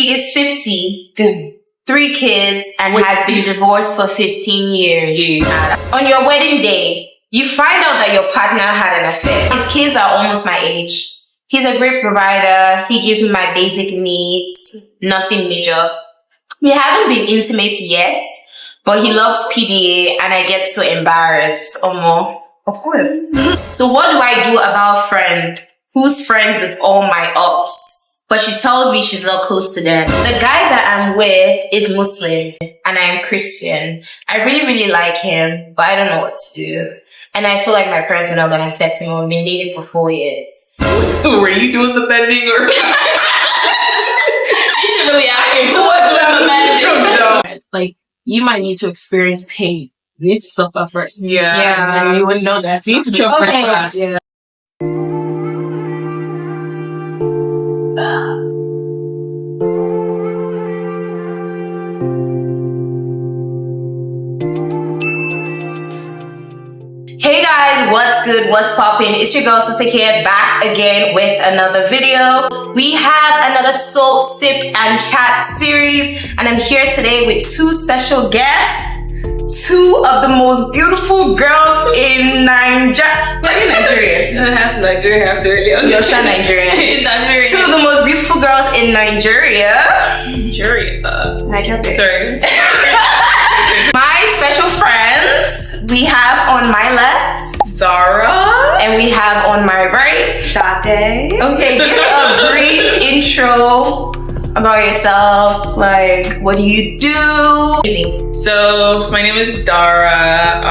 He is 50, 3 kids, and has been divorced for 15 years. On your wedding day, you find out that your partner had an affair. His kids are almost my age. He's a great provider. He gives me my basic needs. Nothing major. We haven't been intimate yet, but he loves PDA and I get so embarrassed. Of course. So what do I do about friend who's friends with all my ups, but she tells me she's not close to them? The guy that I'm with is Muslim and I am Christian. I really, really like him, but I don't know what to do. And I feel like my parents are not going to accept him. We've been dating for 4 years. Were you doing the bending or? You should really ask me who was doing the bending. Like, you might need to experience pain. You need to suffer first. Yeah. And you wouldn't know that. You need to jump right back. Yeah. Hey guys, what's good? What's poppin'? It's your girl Sister here, back again with another video. We have another soul sip and chat series, and I'm here today with 2 special guests. 2 of the most beautiful girls in Nigeria. Half Nigeria, half Sierra Leone. You're Nigerian. Nigeria. 2 of the most beautiful girls in Nigeria. Nigeria. Sorry. My special friends, we have on my left Zara, and we have on my right Sade. Okay, give a brief intro about yourselves. Like, what do you do? So my name is Dara.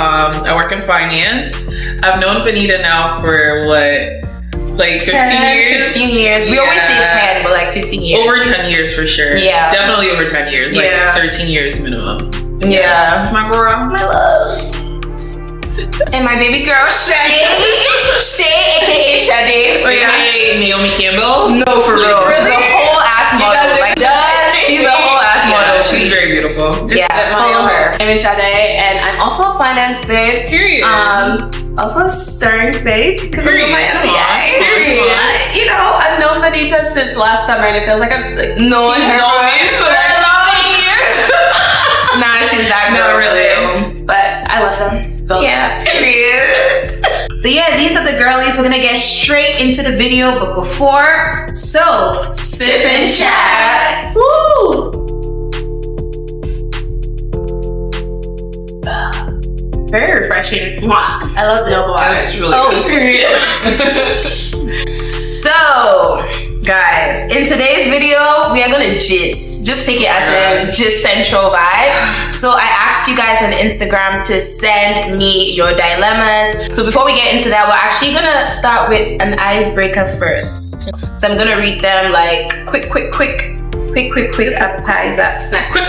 I work in finance. I've known Benita now for like 15 years? 15 years. We always say 10, but like 15 years. Over 10 years for sure. Yeah. Definitely over 10 years. Like 13 years minimum. Yeah. That's my girl. My love. And my baby girl, Sade. aka Sade. Hey, Naomi Campbell. No, for real. She's a whole ass model. She's a whole ass model. Yeah, she's very beautiful. Just follow her. My name is Sade, and I'm also a finance babe. Period. Also a stern babe. Because I'm my Period. You know, I've known Benita since last summer, and it feels like I'm like knowing her for like 9 years. Nah, she's that girl. No, really. But I love them. Yeah, period. So yeah, these are the girlies. We're gonna get straight into the video, but before, so sip and chat. Woo! Very refreshing. I love this. That's really period. So, guys, in today's video, we are gonna just take it as a gist central vibe. So I asked you guys on Instagram to send me your dilemmas. So before we get into that, we're actually gonna start with an icebreaker first. So I'm gonna read them like quick appetizer. Snack. Quick.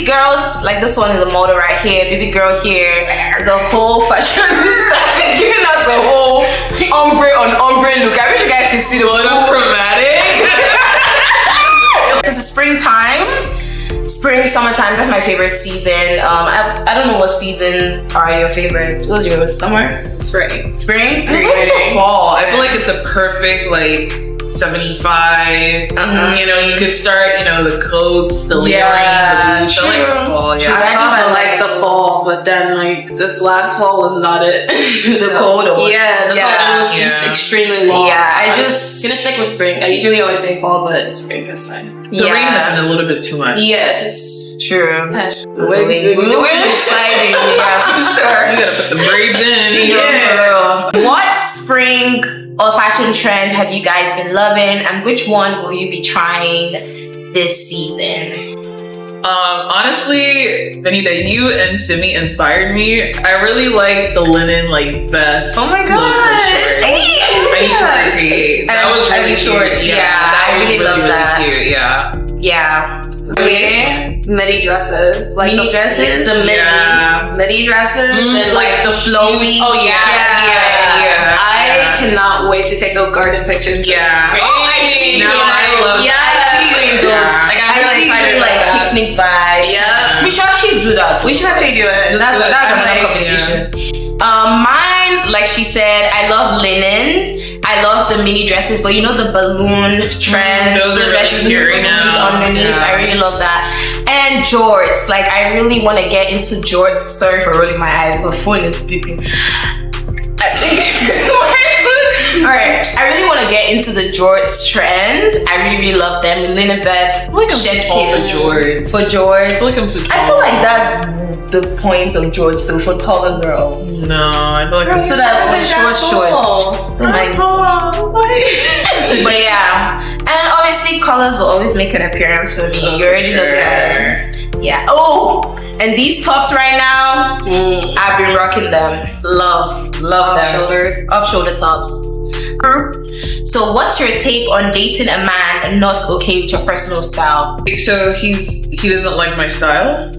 Girls, like this one is a model right here. Baby girl here is a whole fashion. She's giving us a whole ombre on ombre look. I wish you guys could see the whole chromatic. It's a springtime. Spring, summertime, that's my favorite season. I don't know what seasons are your favorites. What's yours? Summer? Spring. Spring? It's like the fall. I feel like it's a perfect 75. You know, you could start, the coats, the layering, the boots. I like the fall. Yeah. I like the fall, but then like this last fall was not it. The cold one. Yeah, the cold was just extremely long. Yeah, I'm gonna stick with spring. I usually always say fall, but spring this time. The rain has been a little bit too much. Yeah, just true. We're exciting. Yeah, for sure. You gotta put the braids in. Yeah. What spring or fashion trend have you guys been loving, and which one will you be trying this season? Honestly, Benita, you and Simi inspired me. I really like the linen vest. Oh my gosh! I need to recreate. That was really short. Yeah, I really love that. Cute. Yeah. Okay. Midi dresses, the midi dresses, and like the flowy. Oh yeah. I cannot wait to take those garden pictures. Yeah. I love. Yeah. I see picnic vibes. Yeah. We should actually do that. We should actually do it. That's another conversation. My mine, like she said, I love linen. I love the mini dresses, but you know the balloon trend. Those are really cute right now. Underneath, Yeah. I really love that. And jorts, like I really want to get into jorts. Sorry for rolling my eyes, but phone is beeping. Alright, I really want to get into the jorts trend. I really love them. The linen vests, I feel like I'm too tall for jorts. For jorts. I feel like I'm too tall. I feel like that's the point of jorts though, for taller girls. No, I feel like I'm So that for short. Nice. But yeah, and obviously colors will always make an appearance for me. You already know that. Yeah. Oh, and these tops right now, I've been rocking them. Love them. Off shoulder tops. So, what's your take on dating a man not okay with your personal style? So he doesn't like my style?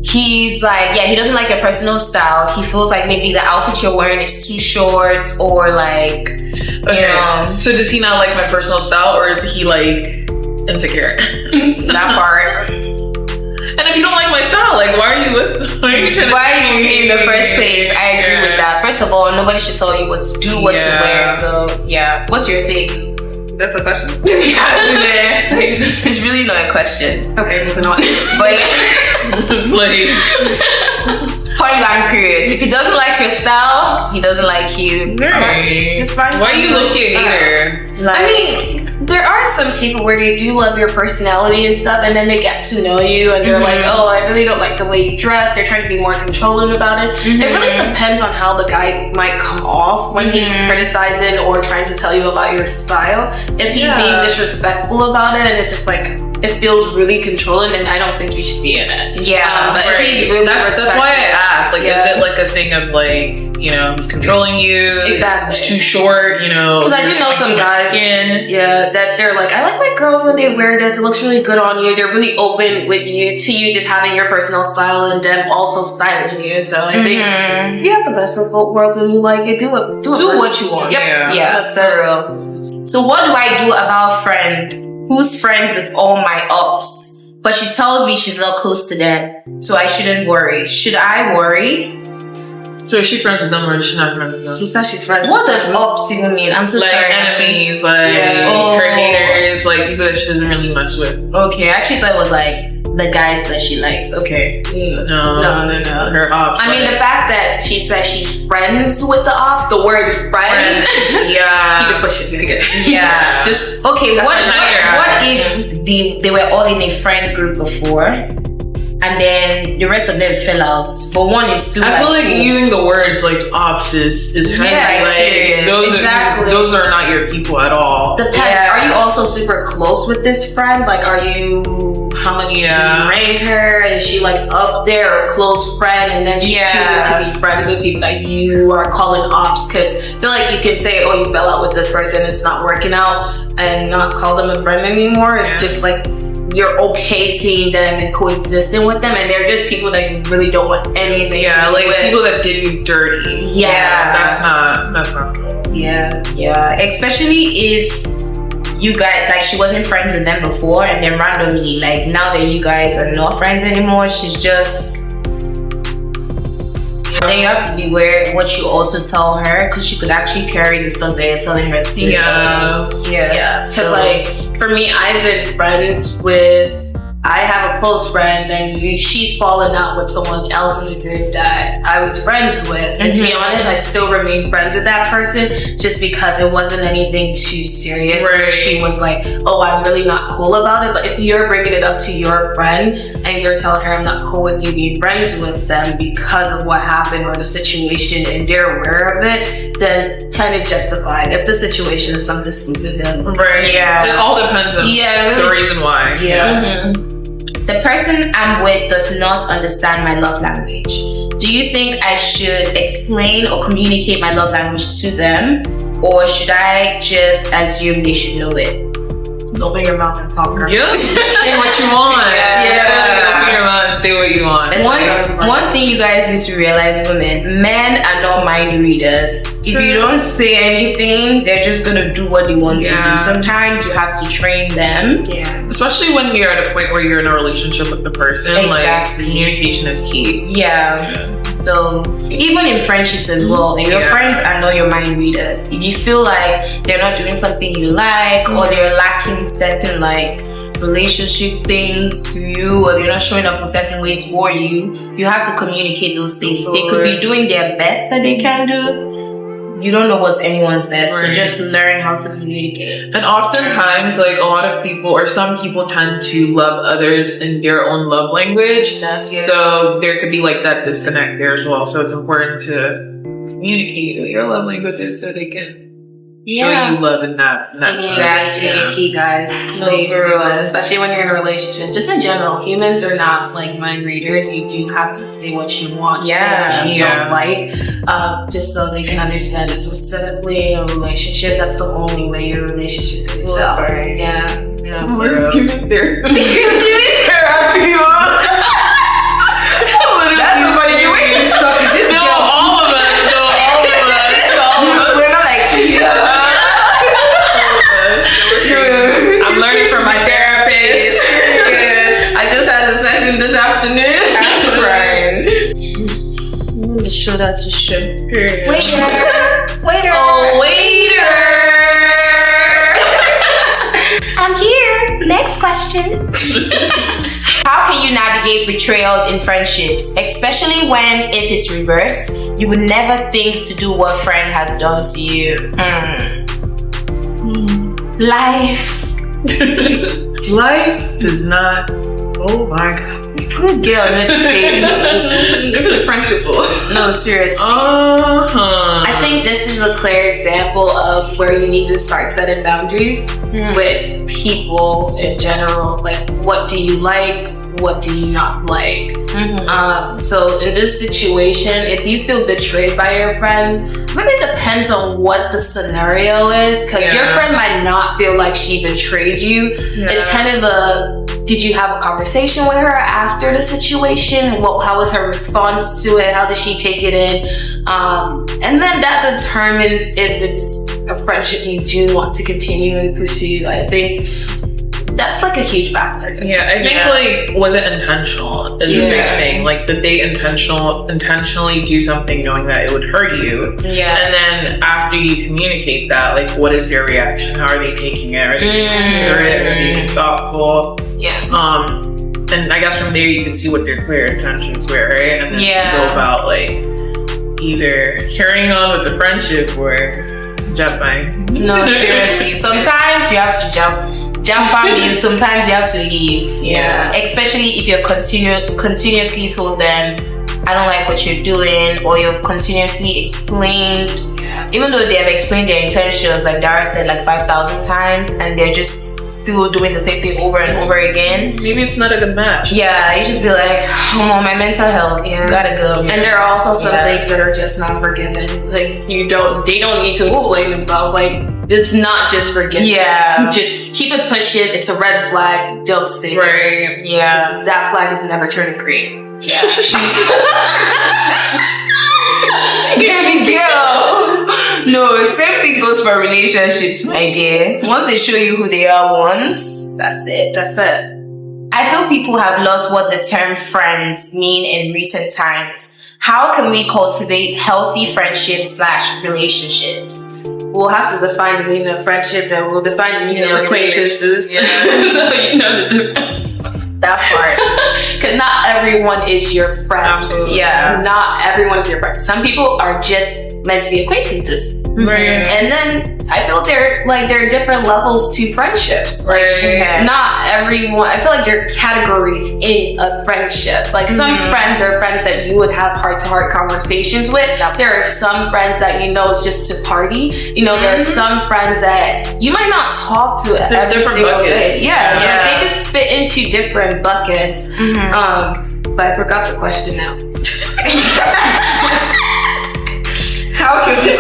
He's like, yeah, he doesn't like your personal style. He feels like maybe the outfit you're wearing is too short, or like, you know. So does he not like my personal style, or is he like insecure? That part. And if you don't like my style, like why are you with me in the first place? I agree with that. First of all, nobody should tell you what to do, what to wear. So yeah, what's your take? That's a question. It's really not a question. Okay, moving on. But like, point blank period. If he doesn't like your style, he doesn't like you. right. Just find why are you someone looking else. at hater? I mean, there are some people where they do love your personality and stuff, and then they get to know you, and they're like, oh, I really don't like the way you dress. They're trying to be more controlling about it. It really depends on how the guy might come off when he's criticizing or trying to tell you about your style. If he's being disrespectful about it, and it's just like, it feels really controlling, and I don't think you should be in it. Yeah, but if he's really that's why I asked. Like, Yeah. is it like a thing of like, you know, he's controlling you? Exactly. It's too short, you know. Because I do know some guys, that they're like, I like my girls when they wear this. It looks really good on you. They're really open with you to you just having your personal style and them also styling you. So I think if you have the best of both worlds and you like it, do what you want. Yep. Yeah, that's for real. So what do I do about friend who's friends with all my ups, but she tells me she's not close to them, so I shouldn't worry? Should I worry? So is she friends with them or is she not friends with them? She says she's friends. What does ups even mean? I'm so Like sorry. enemies, like her haters, like people that she doesn't really mess with. Okay, I actually thought it was like the guys that she likes. Okay. No. Her ops. I mean, the fact that she says she's friends with the ops, the word friend, yeah. keep it pushing. Yeah. Just okay. That's What if they were all in a friend group before, and then the rest of them fell out, but one is still? I feel like using the words like ops is kind of like serious. those are not your people at all. depends. Yeah. Are you also super close with this friend? Like, are you? How much do you rank her? Is she like up there, or close friend, and then she's choosing to be friends with people that you are calling ops? Because I feel like you can say, oh, you fell out with this person, it's not working out, and not call them a friend anymore. It's just like you're okay seeing them and coexisting with them, and they're just people that you really don't want anything to do like with. people that did you dirty. That's not cool. Yeah, especially if you guys, like, she wasn't friends with them before, and then randomly, like, now that you guys are not friends anymore, she's just. Then you have to be aware what you also tell her, because she could actually carry the stuff that you're telling her to. Yeah. Because like for me, I've been friends with. I have a close friend, and she's fallen out with someone else in the group that I was friends with. And to be honest, I still remain friends with that person just because it wasn't anything too serious. Where she was like, "Oh, I'm really not cool about it." But if you're bringing it up to your friend and you're telling her, "I'm not cool with you being friends with them because of what happened or the situation," and they're aware of it, then kind of justified. If the situation is something stupid, then It all depends on the reason why. The person I'm with does not understand my love language. Do you think I should explain or communicate my love language to them, or should I just assume they should know it? Open your mouth and talk, girl. Yeah, say what you want. Open your mouth and say what you want. One thing you guys need to realize, women, men are not mind readers. If you don't say anything, they're just gonna do what they want to do. Sometimes you have to train them. Especially when you're at a point where you're in a relationship with the person. Exactly. Like, communication is key. So even in friendships as well, your friends are not your mind readers. If you feel like they're not doing something you like, or they're lacking certain like relationship things to you, or they're not showing up in certain ways for you, you have to communicate those things. They could be doing their best that they can do. You don't know what's anyone's best, so just learn how to communicate. And oftentimes, like, a lot of people, or some people, tend to love others in their own love language. So there could be like that disconnect there as well. So it's important to communicate what your love language is so they can show you love in that exactly. It's key, guys. Please do it, especially when you're in a relationship. Just in general, humans are not like mind readers. You do have to say what you want, say what you don't like, just so they can understand it. Specifically in a relationship, that's the only way your relationship could excel. Right. Yeah. Let's give it there. That's a funny situation. All of us. We're not like, I'm learning from my therapist. I just had a session this afternoon. I'm crying. Show that to show. Waiter. Oh, waiter. I'm here. Next question. How can you navigate betrayals in friendships, especially when, if it's reversed, you would never think to do what friend has done to you? Life. Life does not. Oh my God. Good girl, Friendship. No, seriously. I think this is a clear example of where you need to start setting boundaries with people in general. Like, what do you like? What do you not like? So in this situation, if you feel betrayed by your friend, really depends on what the scenario is, because your friend might not feel like she betrayed you. It's kind of did you have a conversation with her after the situation? How was her response to it? How did she take it in? And then that determines if it's a friendship you do want to continue and pursue. I think that's like a huge factor. Yeah, I think like, was it intentional is the big thing. Like, did they intentionally do something knowing that it would hurt you? Yeah. And then after you communicate that, like, what is their reaction? How are they taking it? Are they being considerate? Are they being thoughtful? Yeah. And I guess from there you can see what their clear intentions were, right? And then go about like either carrying on with the friendship or jumping. No, seriously. Sometimes you have to jump on me. Sometimes you have to leave. Yeah. Especially if you're continuously told them, I don't like what you're doing, or you've continuously explained. Even though they have explained their intentions, like Dara said, like 5,000 times, and they're just still doing the same thing over and over again. Maybe it's not a good match. Yeah, you just be like, oh, my mental health, gotta go. And there are also some things that are just not forgiven. Like, they don't need to explain themselves. Like, it's not just forgiven. Yeah. Just keep it pushing. It's a red flag. Don't stay. Right. Yeah. That flag is never turning green. Yeah. Girl. No, same thing goes for relationships, my dear. Once they show you who they are once, that's it. I feel people have lost what the term friends mean in recent times. How can we cultivate healthy friendships / relationships? We'll have to define the meaning of friendships, and we'll define the meaning of acquaintances. Yeah. So you know the difference. That part. Because not everyone is your friend. Absolutely. Yeah. Not everyone is your friend. Some people are just meant to be acquaintances. Right. And then I feel there are different levels to friendships. Like, not everyone, I feel like there are categories in a friendship. Like, some friends are friends that you would have heart-to-heart conversations with. There are some friends that you know is just to party. You know, there are some friends that you might not talk to every single day. Yeah. Like, they just fit into different buckets. But I forgot the question now. How can we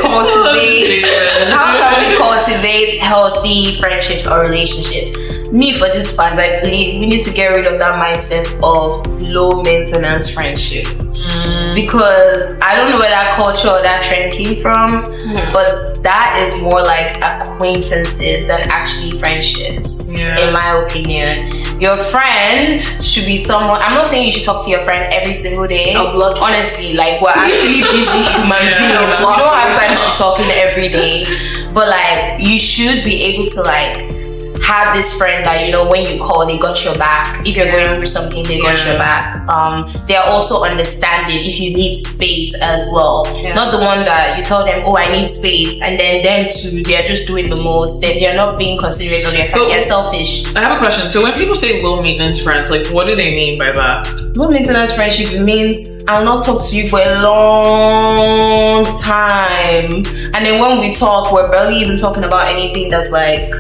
cultivate healthy friendships or relationships? me for this part, I believe we need to get rid of that mindset of low maintenance friendships. Because I don't know where that culture or that trend came from, but that is more like acquaintances than actually friendships, in my opinion. Your friend should be someone, I'm not saying you should talk to your friend every single day. Honestly, like, we're actually busy human beings. We don't have time to be talking every day. But like, you should be able to like have this friend that, you know, when you call, they got your back. If you're going through something, they got your back. They're also understanding if you need space as well. Not the one that you tell them, oh, I need space, and then them too, they're just doing the most. They're not being considerate of their time. They're selfish. I have a question. So when people say low maintenance friends, like, what do they mean by that? Low maintenance friendship means I'll not talk to you for a long time, and then when we talk, we're barely even talking about anything that's like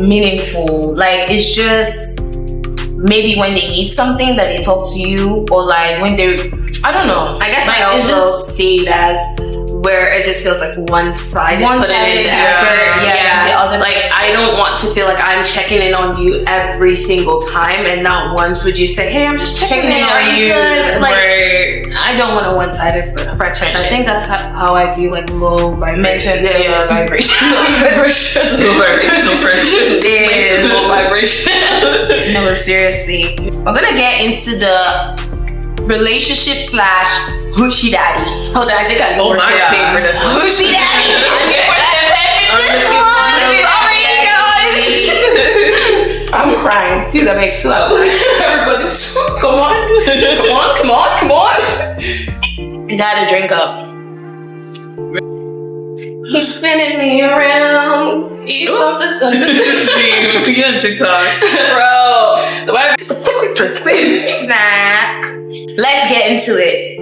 meaningful. Like, it's just maybe when they need something that they talk to you, or like when they're, I don't know. I guess I also see it as where it just feels like one-sided. One-sided effort. Like, I don't want to feel like I'm checking in on you every single time, and not once would you say, hey, I'm just checking in on you. Like, I don't want a one-sided friendship. I think that's how I view like low vibration. Vibration. Low vibration. Low vibrational friendship. Low vibration. No, seriously. We're gonna get into the relationship / hoochie daddy. Hold on, I think I know where you're paying for this one. Hoochie daddy. I'm crying. Please, I make flow. Everybody, come on. You gotta drink up. He's spinning me around. He's something. You on TikTok, bro. Quick snack. Let's get into it.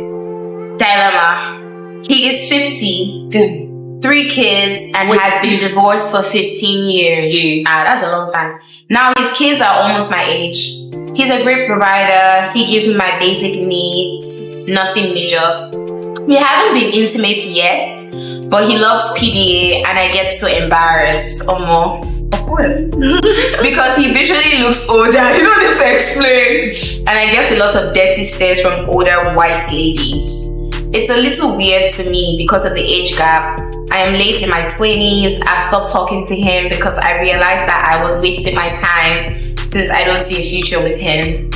Dilemma. He is 50, 3 kids, and has been divorced for 15 years. That's a long time. Now his kids are almost my age. He's a great provider. He gives me my basic needs. Nothing major. We haven't been intimate yet, but he loves PDA, and I get so embarrassed. Of course. Because he visually looks older. You don't need to explain. And I get a lot of dirty stares from older white ladies. It's a little weird to me because of the age gap. I am late in my 20s. I've stopped talking to him because I realized that I was wasting my time since I don't see a future with him.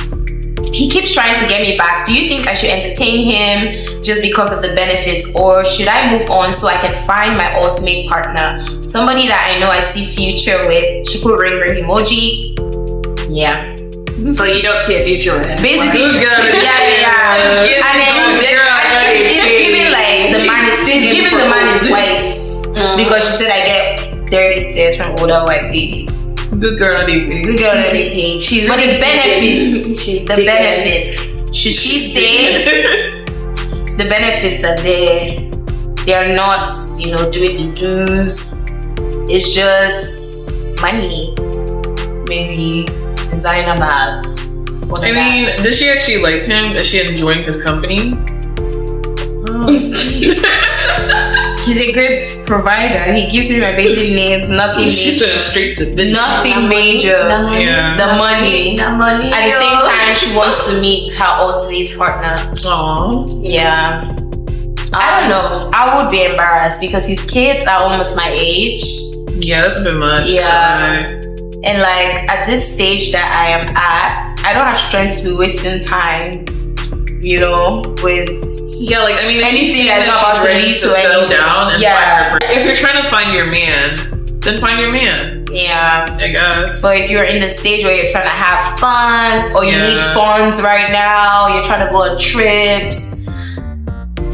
He keeps trying to get me back. Do you think I should entertain him just because of the benefits, or should I move on so I can find my ultimate partner? Somebody that I know I see future with. She put ring emoji. Yeah. So you don't see a future with him? Basically, yeah. And then it's giving like the man is white because she said I get dirty stares from older white ladies. Good girl on DP. She's but the benefits. The benefits. Should she stay? The benefits are there. They are not, doing the dues. It's just money. Maybe designer bags. I mean, does she actually like him? Is she enjoying his company? He's a great provider. He gives me my basic needs. Nothing major. She said straight to business. Nothing major. The money. At the same time, she wants to meet her ultimate partner. Aww. Yeah. I don't know. I would be embarrassed because his kids are almost my age. Yeah, that's a bit much. Yeah. And like at this stage that I am at, I don't have strength to be wasting time. With anything that's not about to lead to settle down and find her. If you're trying to find your man, then find your man. Yeah, I guess. But if you're in the stage where you're trying to have fun, or you need funds right now, you're trying to go on trips.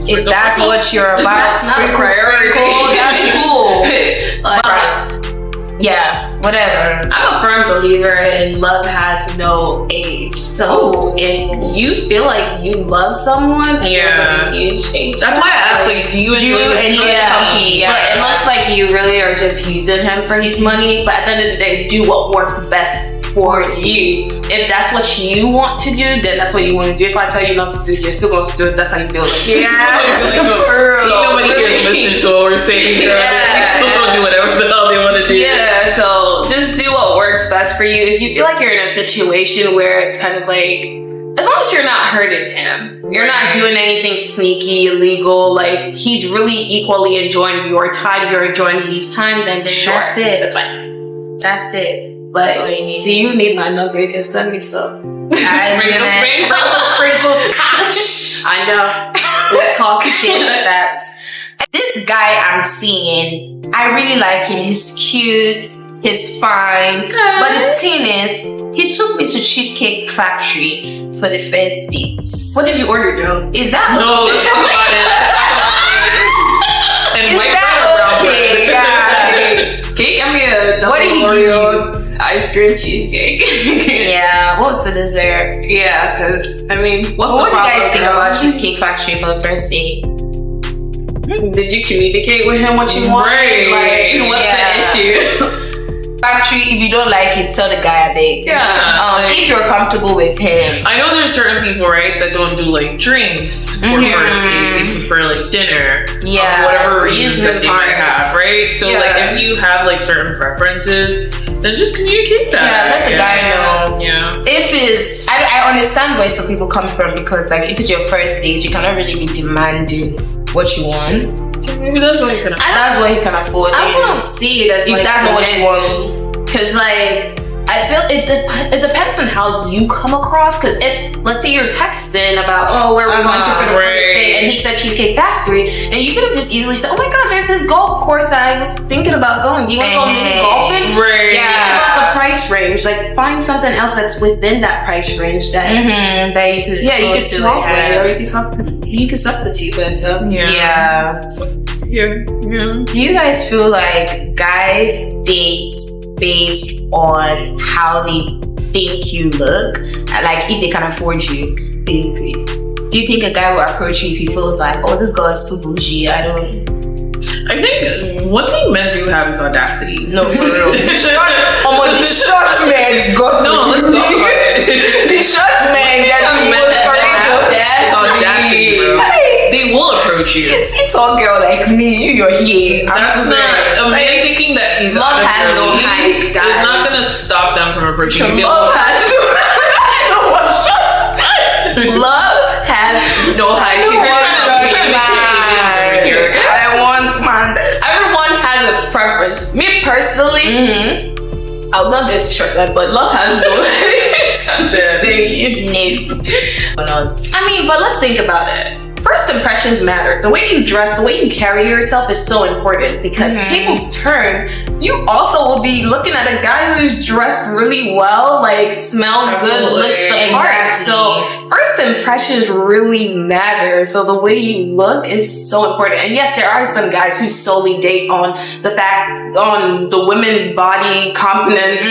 If that's what you're about, that's not a priority. That's cool. Yeah, whatever. I'm a firm believer in love has no age. So if you feel like you love someone, there's a huge age. That's why I asked, do you enjoy his company? Yeah. But it looks like you really are just using him for his money. But at the end of the day, do what works best for you. If that's what you want to do, then that's what you want to do. If I tell you not to do it, you're still going to do it. That's how you feel. Nobody here is listening to what we're saying. They still don't do whatever the hell they want to do. Yeah, so just do what works works best for you. If you feel like you're in a situation where it's kind of like, as long as you're not hurting him, you're not doing anything sneaky, illegal, like he's really equally enjoying your time, you're enjoying his time, then sure. That's it. That's fine. That's it. But That's all you need. do you need my number? You can send me some. Sprinkle cash. I know. We'll talk shit. That. This guy I'm seeing, I really like him. He's cute. He's fine. But the thing is, he took me to Cheesecake Factory for the first dates. What did you order, Joe? Is that No, let's talk about it. And Is white that bread or brown bread? okay? Yeah. Can you get me a double What did he Oreo ice cream cheesecake? Yeah. What was for dessert? Yeah, because, I mean, what's What the do you problem, guys think girl? about Cheesecake Factory for the first date? Did you communicate with him what you want? Right. Like, what's the issue? Factory, if you don't like it, tell the guy a bit. Yeah. If you're comfortable with him. I know there's certain people, right, that don't do like drinks for first date. They prefer like dinner. Yeah. Whatever reasons that they might have, right? So Yeah. like if you have like certain preferences, then just communicate that. Yeah, let the guy know. Yeah. If it's, I understand where some people come from, because like if it's your first date, you cannot really be demanding what you want. Maybe that's what you can. That's what he can afford. I also don't see it as If like that's not what you want. Because like I feel it depends on how you come across. Because if let's say you're texting about where we're going to for the first date, and he said Cheesecake Factory, and you could have just easily said, oh my god, there's this golf course that I was thinking about going. Do you want to go mini golfing? Right. Yeah. Think about the price range. Like find something else that's within that price range that That you could you can swap with, or with. you can substitute with. So Yeah. Yeah. Yeah. Do you guys feel like guys date based on how they think you look? Like if they can afford you, basically. Do you think a guy will approach you if he feels like, oh, this girl is too bougie? I think one thing men do have is audacity. no, for real. The short men got No, let's talk about it. the short men that That's audacity, bro. They will approach you. You see tall girl like me, you're here. That's not a man thinking that he's love has no height, It's guys. not gonna stop them from approaching you. Love has love has No height. I want man. everyone has a preference. Me personally, I would love this shirt, but love has no. I mean, but let's think about it. First impressions matter. The way you dress, the way you carry yourself is so important, because tables turn. You also will be looking at a guy who's dressed really well, like smells good, looks the part. Exactly. So first impressions really matter. So the way you look is so important. And yes, there are some guys who solely date on the women body components,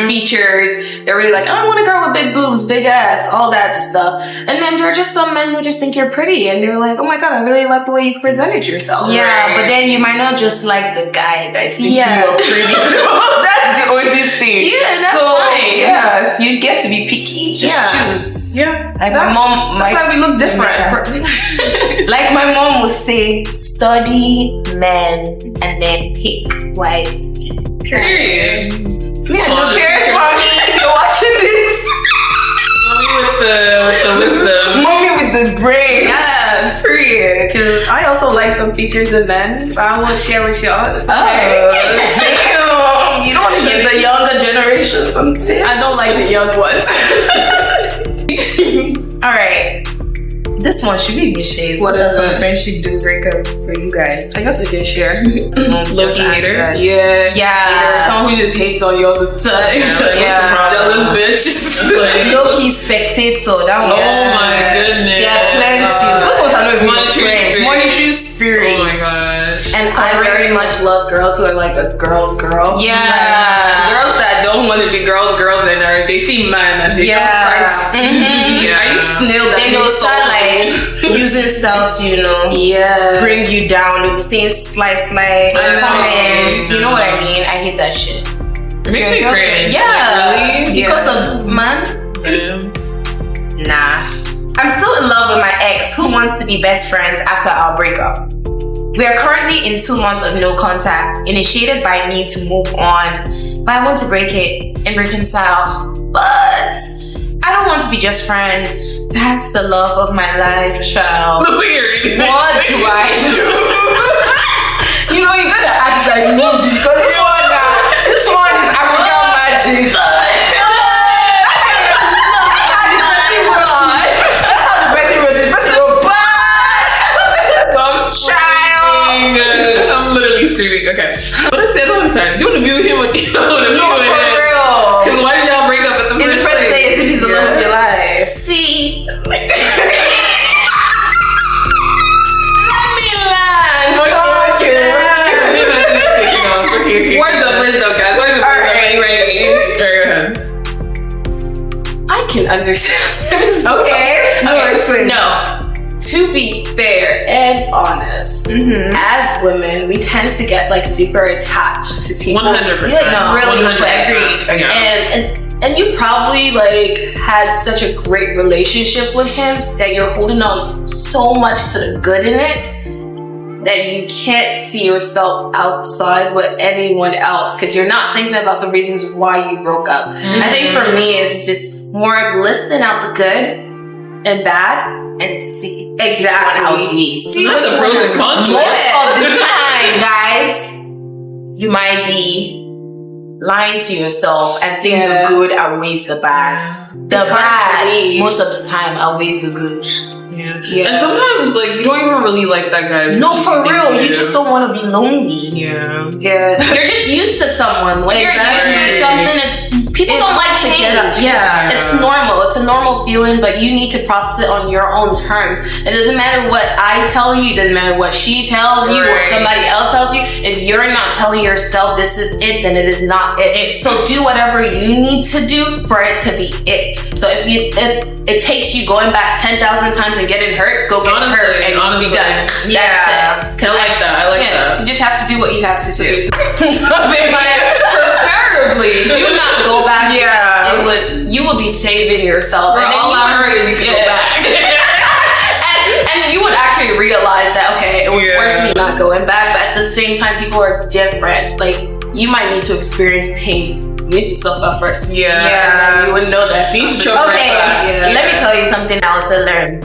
features. They're really like, I want a girl with big boobs, big ass, all that stuff. And then there are just some men who just think you're pretty, and they're like, oh my god, I really like the way you presented yourself. Yeah, but then you might not just like the guy that's thinking Yeah. you're pretty. That's the only thing. Yeah, that's fine. Yeah, you get to be picky. Just choose. Yeah. Like my mom, That's why we look different. like my mom would say, study men and then pick wives. Period. Yeah, no, cheers, mommy. You're watching this. Mommy with the wisdom. Mommy with the brain. Yes. Period. Because I also like some features in men, but I won't share with y'all. It's okay. Damn. You don't want to give the younger generation some tips. I don't like the young ones. All right. This one should be shades. What does is some it? friendship deal breakers for you guys? I guess I can share. Low-key hater. Yeah. Yeah. Someone who just hates on you all the time. Yeah. Jealous bitch. Like, Low-key spectator. That one. oh my goodness. There are plenty. Those ones are not even your friends. Monetary spirit. Oh my gosh. And I very much love girls who are like a girl's girl. Yeah. Like, girls that don't want to be girls and they see man and they Yeah. just start. Yeah. Are you snail that Then they'll makes start so- like using styles, Yeah. bring you down. They'll saying slide comments. You know what I mean? I hate that shit. It makes me cringe. Yeah. Like, really? Because of man. Yeah. Nah. I'm still in love with my ex who wants to be best friends after our breakup. We are currently in 2 months of no contact, initiated by me to move on But I want to break it and reconcile. But I don't want to be just friends. That's the love of my life, child. Weird. What do I do? You know, you gotta act like no, because this one is African magic. I'm literally screaming. Okay. What I said all the time. Do you want to be with him or do you want to be with him? Because why did y'all break up at the first place? If he's the love of your life. See? Let me land. Okay. Words of wisdom, guys. Words of wisdom. Anyway, I can understand. Okay. No. To be fair and honest, as women, we tend to get like super attached to people. 100%. Really 100%. And you probably like had such a great relationship with him that you're holding on so much to the good in it that you can't see yourself outside with anyone else because you're not thinking about the reasons why you broke up. I think for me, it's just more of listing out the good and bad and see exactly. See what the pros and cons. Most of the time, guys, you might be lying to yourself and think the good outweighs the bad. The bad, most of the time, outweighs the good. Yeah. And sometimes, like, you don't even really like that guy. No, for real. You just don't want to be lonely. Yeah. You're just used to someone. When you're used to something, people don't like change. Yeah. It's normal. It's a normal feeling, but you need to process it on your own terms. It doesn't matter what I tell you. It doesn't matter what she tells you or somebody else tells you. If you're not telling yourself this is it, then it is not it. So do whatever you need to do for it to be it. So if it takes you going back 10,000 times and getting hurt, go get hurt and be done. Yeah. I like that. You just have to do what you have to do. Preferably, do not go back. You would be saving yourself. And all I heard is you can go back. and you would actually realize that, okay, it was worth me not going back, but at the same time, people are different. Like, you might need to experience pain. You need to suffer first. Yeah. You wouldn't know that. Let me tell you something else I learned.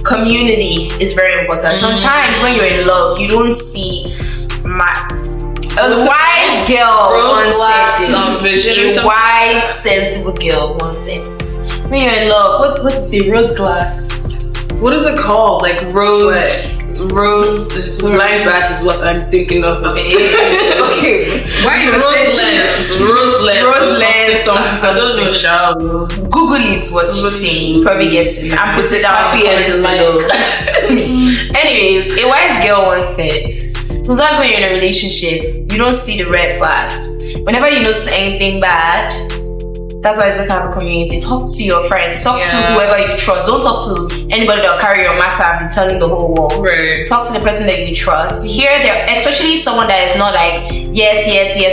Community is very important. Sometimes when you're in love, you don't see a wise girl wise, sensible girl wants it. When you're in love, what is it? Rose glass. What is it called? Like rose. Blind bat is what I'm thinking of. Okay. Why rose lens? I don't know. Google it. What she's saying. Probably gets it. I'm put it down here in the links. Anyways, a wise girl once said, sometimes when you're in a relationship, you don't see the red flags. Whenever you notice anything bad, that's why it's better to have a community. Talk to your friends. Talk to whoever you trust. Don't talk to anybody that'll carry your matter and be telling the whole world. Right. Talk to the person that you trust. Especially someone that is not like yes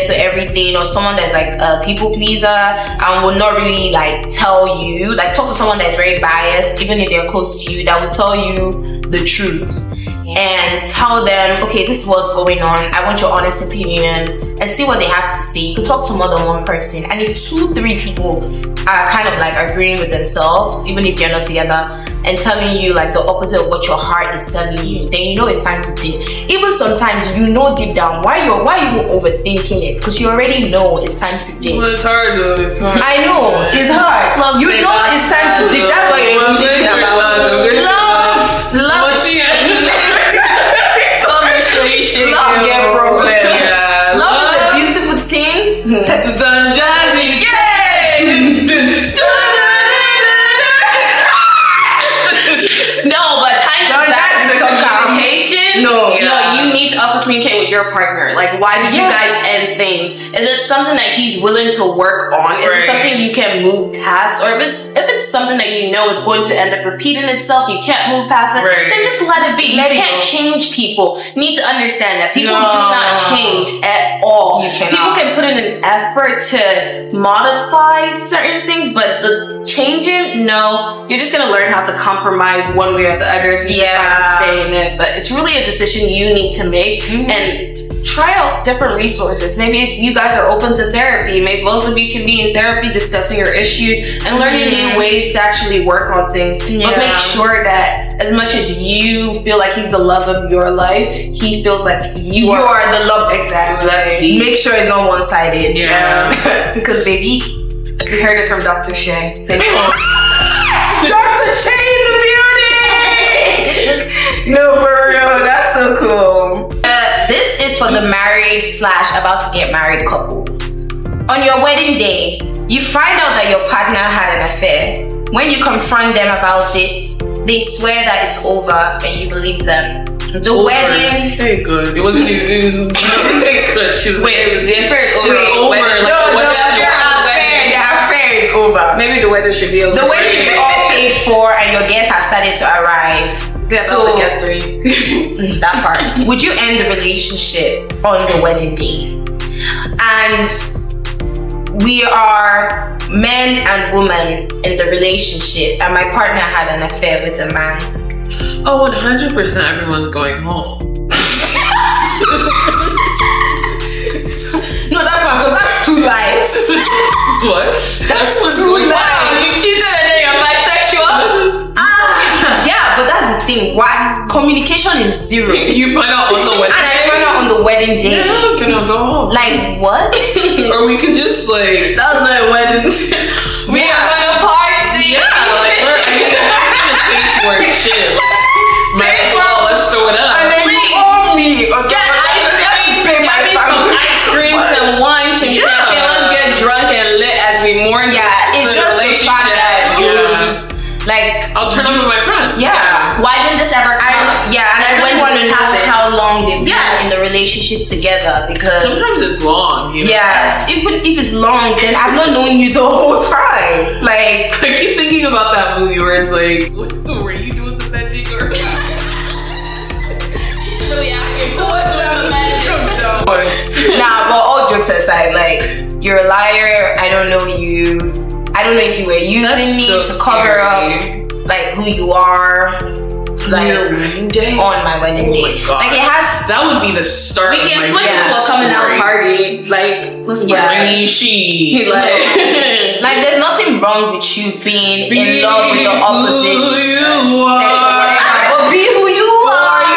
to everything, or someone that's like a people pleaser and will not really like tell you. Like, talk to someone that's very biased, even if they're close to you, that will tell you the truth. And tell them, okay, this is what's going on. I want your honest opinion, and see what they have to say. You can talk to more than one person. And if 2-3 people are kind of like agreeing with themselves, even if you're not together, and telling you like the opposite of what your heart is telling you, then you know it's time to dip. Even sometimes you know deep down why you overthinking it, because you already know it's time to dip. Well, it's hard though. It's hard. I know it's hard. You know it's time to dip. That's why you're thinking about love. Love get broken. Yeah. Love is a beautiful thing. It's on Jazzy. Yay! No, but time is back to communication. No, you need to also communicate with your partner. Like, why did you guys end things? Is it something that he's willing to work on? Is it something you can move past? Or if it's something that you know it's going to end up repeating itself, you can't move past it, then just let it be. You can't change people. You need to understand that people do not change at all. People can put in an effort to modify certain things, but the changing, no. You're just going to learn how to compromise one way or the other if you decide to stay in it. But it's really a decision you need to make. And try out different resources. Maybe you guys are open to therapy. Maybe both of you can be in therapy discussing your issues and learning new ways to actually work on things. But make sure that as much as you feel like he's the love of your life, he feels like you are the love. Exactly. Make sure it's not one-sided. Yeah. Because baby, we heard it from Dr. Shay. Dr. Shay in the building! No, for real, that's so cool. This is for the married / about to get married couples. On your wedding day, you find out that your partner had an affair. When you confront them about it, they swear that it's over and you believe them. The wedding... Very good. It wasn't even... It was very good. Wait, it was different? It was over. The affair is over. Maybe the wedding should be over. The wedding is all paid for and your guests have started to arrive. So, that part. Would you end the relationship on the wedding day? And we are men and women in the relationship, and my partner had an affair with a man. Oh, 100% everyone's going home. No, that's fine, because that's two lies. What? That's two lies. You cheated and then you're bisexual? Yeah, but that's the thing. Why? Communication is zero. You find out on the wedding And I find out on the wedding day. Yeah, I was gonna go home. Like, what? Or we can just like... That was my wedding. We are gonna party. Yeah, like, we're gonna pay for shit. Like, let's throw it up. And then you owe me. Okay? Get some ice cream, some wine, some champagne. Let's get drunk and lit as we mourn. Yeah, it's just the fact that like, I'll turn up with my friend. Yeah. Why didn't this ever come up? And I really want to know how long they've been in the relationship together, because sometimes it's long, you know? Yes, even if it's long, then I've not known you the whole time. Like, I keep thinking about that movie where it's like, were you doing the bending or? Nah, but all jokes aside, like, you're a liar. I don't know you. I don't know if you were using me to cover up like who you are. Like your wedding day? On my wedding day. Like it has. That would be the start. We can switch it to a coming out party. Like, listen, like there's nothing wrong with you being in love with the opposite sex or whatever. But be who you are.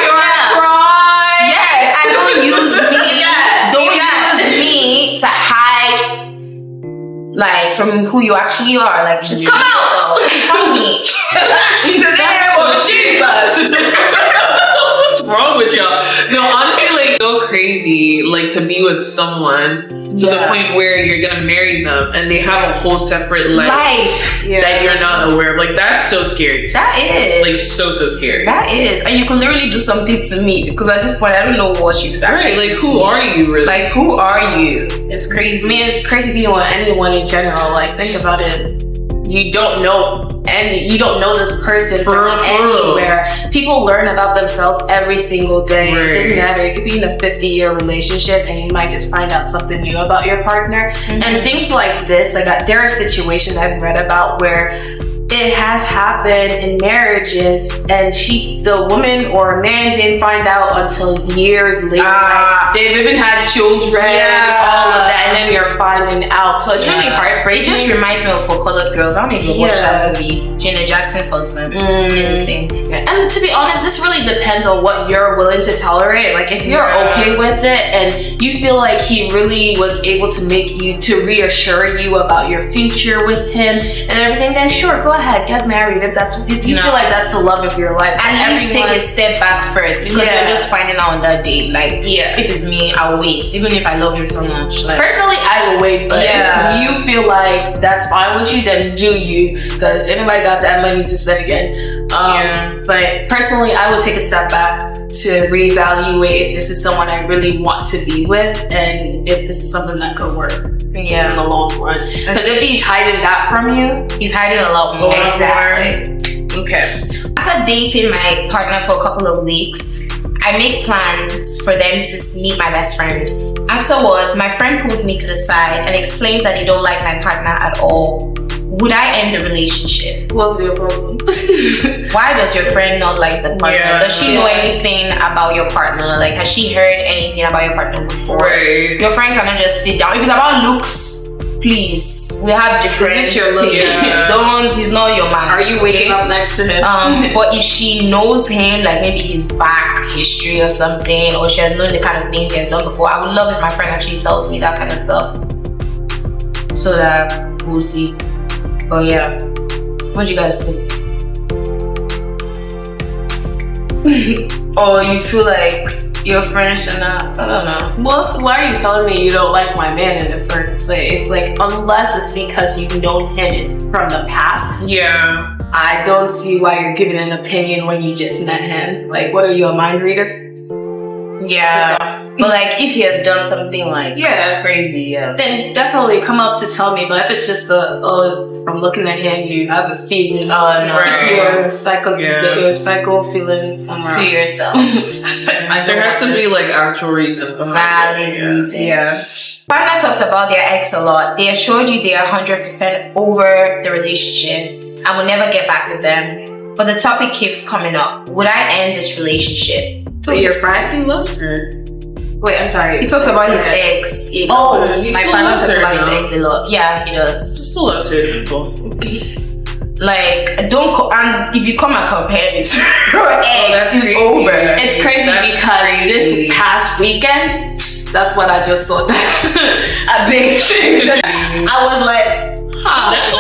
Yes, and don't use me. Don't use me to hide, like, from who you actually are. Like, just come out. Tell me. What's wrong with y'all? No, honestly, like, so crazy, like, to be with someone to the point where you're gonna marry them and they have a whole separate life that you're not aware of. Like, that's so scary. That is. Like, so scary. That is. And you can literally do something to me, because at this point I don't know what you could actually like, who are you really? Like, who are you? It's crazy. I mean, it's crazy being with anyone in general. Like, think about it. You don't know you don't know this person from anywhere. People learn about themselves every single day. It doesn't matter. You could be in a 50-year relationship and you might just find out something new about your partner. And things like this, like, there are situations I've read about where it has happened in marriages and the woman or man didn't find out until years later. Like, they've even had children, all of that, and then you're finding out. So it's really heartbreaking. It just reminds me of For Colored Girls. I don't even watch that movie. Janet Jackson's husband did the same thing. And to be honest, this really depends on what you're willing to tolerate. Like, if you're okay with it and you feel like he really was able to to reassure you about your future with him and everything, then sure, go ahead, get married. If you feel like that's the love of your life. At least take a step back first, because you're just finding out on that day. Like, if it's me, I'll wait, even if I love you so much. Like, personally, I will wait, but if you feel like that's fine with you, then do you, because anybody got that money to spend again. But personally, I would take a step back to reevaluate if this is someone I really want to be with and if this is something that could work in the long run. Because if he's hiding that from you, he's hiding a lot more. Exactly. Okay. After dating my partner for a couple of weeks, I make plans for them to meet my best friend. Afterwards, my friend pulls me to the side and explains that they don't like my partner at all. would I end the relationship? What's your problem? Why does your friend not like the partner? Does she know anything about your partner? Like, has she heard anything about your partner before? Right. Your friend cannot just sit down. If it's about looks, please, we have different Is it your look? Don't, he's not your man. Are you waking up next to him? But if she knows him, like maybe his back history or something, or she has known the kind of things he has done before, I would love if my friend actually tells me that kind of stuff, so that we'll see. But yeah, what do you guys think? Or you feel like your friend should not? I don't know. Well, so why are you telling me you don't like my man in the first place? Like, unless it's because you've known him from the past. Yeah. I don't see why you're giving an opinion when you just met him. Like, what are you, a mind reader? Yeah. But like, if he has done something like crazy, then definitely come up to tell me. But if it's just from looking at him, you have a feeling. Your psycho feeling somewhere to yourself. There has to be like actual reason. Valid reason. Yeah. Partner talks about their ex a lot. They assured you they are 100% over the relationship and will never get back with them. But the topic keeps coming up. Would I end this relationship? So your friend, he loves her. Wait, I'm sorry. He talks about his ex. My partner talks about his ex a lot. Yeah, he does. He still loves her, people. Like, don't and if you come and compare it to her ex, it's over. It's crazy because this past weekend, that's what I just saw. A big I was like, that's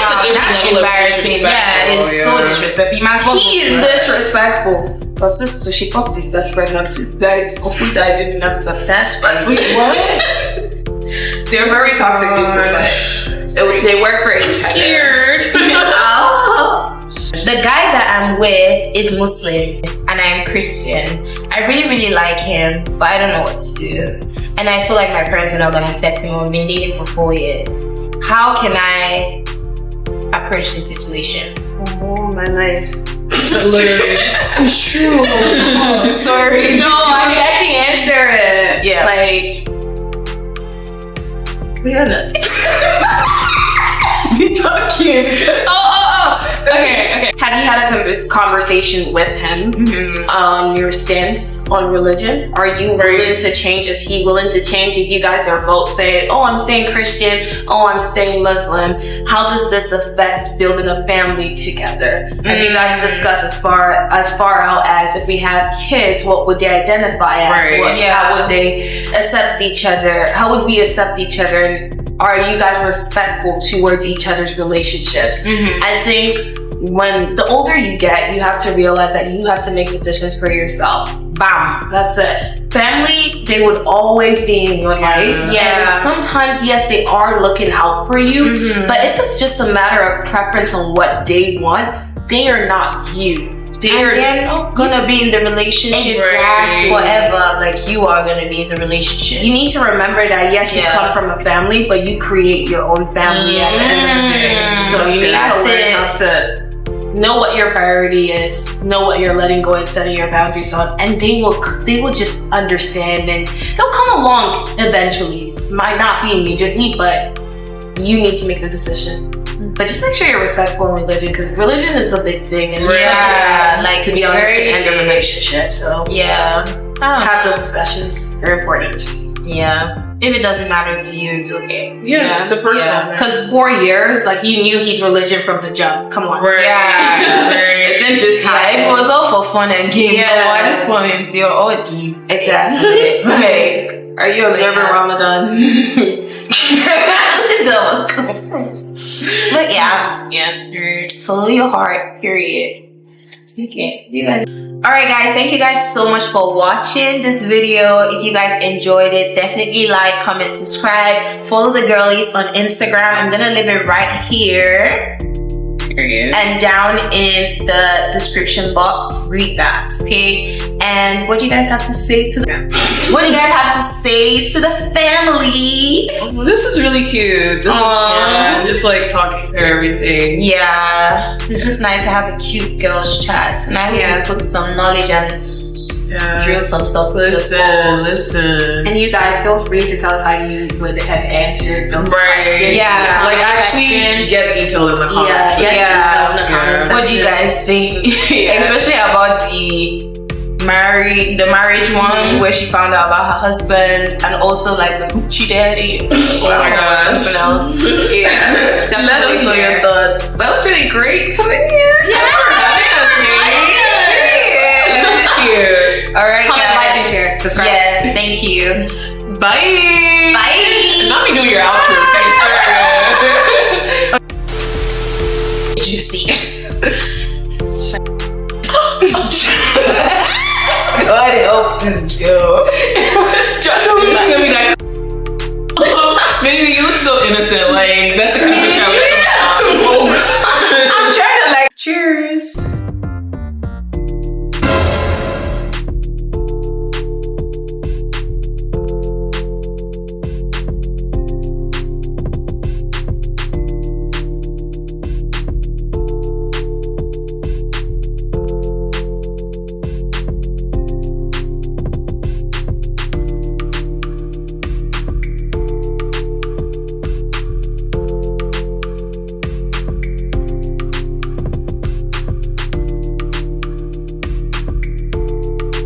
embarrassing. Yeah, it's so disrespectful. He is disrespectful. Her sister, she popped his best friend up to die. Couple died in and after that's friends. Wait, what? They're very toxic people. They work for each other. Scared. The guy that I'm with is Muslim and I'm Christian. I really, really like him, but I don't know what to do. And I feel like my parents are not gonna accept him. We've been dating for 4 years. How can I approach this situation? Oh my life. Literally. It's true. Sorry. No, I can actually answer it. Yeah. Like, we are nothing. Be talking. Okay. Have you had a conversation with him on your stance on religion? Are you willing to change? Is he willing to change? If you guys are both saying, oh, I'm staying Christian, oh, I'm staying Muslim, how does this affect building a family together? Have you guys discussed as far out as if we have kids, what would they identify as? How would they accept each other? How would we accept each other? And are you guys respectful towards each other's relationships? I think when the older you get, you have to realize that you have to make decisions for yourself. Bam, that's it. Family, they would always be in your life. Yeah. Sometimes, yes, they are looking out for you, but if it's just a matter of preference on what they want, they are not you. They're not gonna be in the relationship forever like you are gonna be in the relationship. You need to remember that yes, you come from a family, but you create your own family at the end of the day. So you need to learn how to know what your priority is, know what you're letting go and setting your boundaries on, and they will just understand and they'll come along eventually. Might not be immediately, but you need to make the decision. But just make sure you're respectful in religion, because religion is the big thing, and like to be honest, to end a relationship. So have those discussions. They're important. Yeah. If it doesn't matter to you, it's okay. Yeah, it's a personal. Because 4 years, like, you knew his religion from the jump. Come on. It didn't just happen. It was all for fun and games. So at this point, you're all deep. Exactly. Like, are you observing Ramadan? But follow your heart, period. Okay, you guys. Alright guys, thank you guys so much for watching this video. If you guys enjoyed it, definitely like, comment, subscribe, follow the girlies on Instagram. I'm gonna leave it right here and down in the description box. Read that, okay? And what do you guys have to say to them? What do you guys have to say to the family? This is really cute. This is just like talking through everything. Yeah, it's just nice to have a cute girls chat. And I hope we put some knowledge and drill some stuff to listen. And you guys feel free to tell us how you would have answered those questions. Yeah, like actually get detailed in the comments. In the comments. What do you guys think? Especially about the marriage one, where she found out about her husband, and also like the Gucci daddy. Oh my gosh. Something else. Let us know your thoughts. That was really great coming here. Cute. All right, Comment, like, and share. Subscribe. Yes, thank you. Bye. Bye. Let me do your outro. Juicy. God help this girl. Just tell me that. Maybe you look so innocent. Like that's the kind of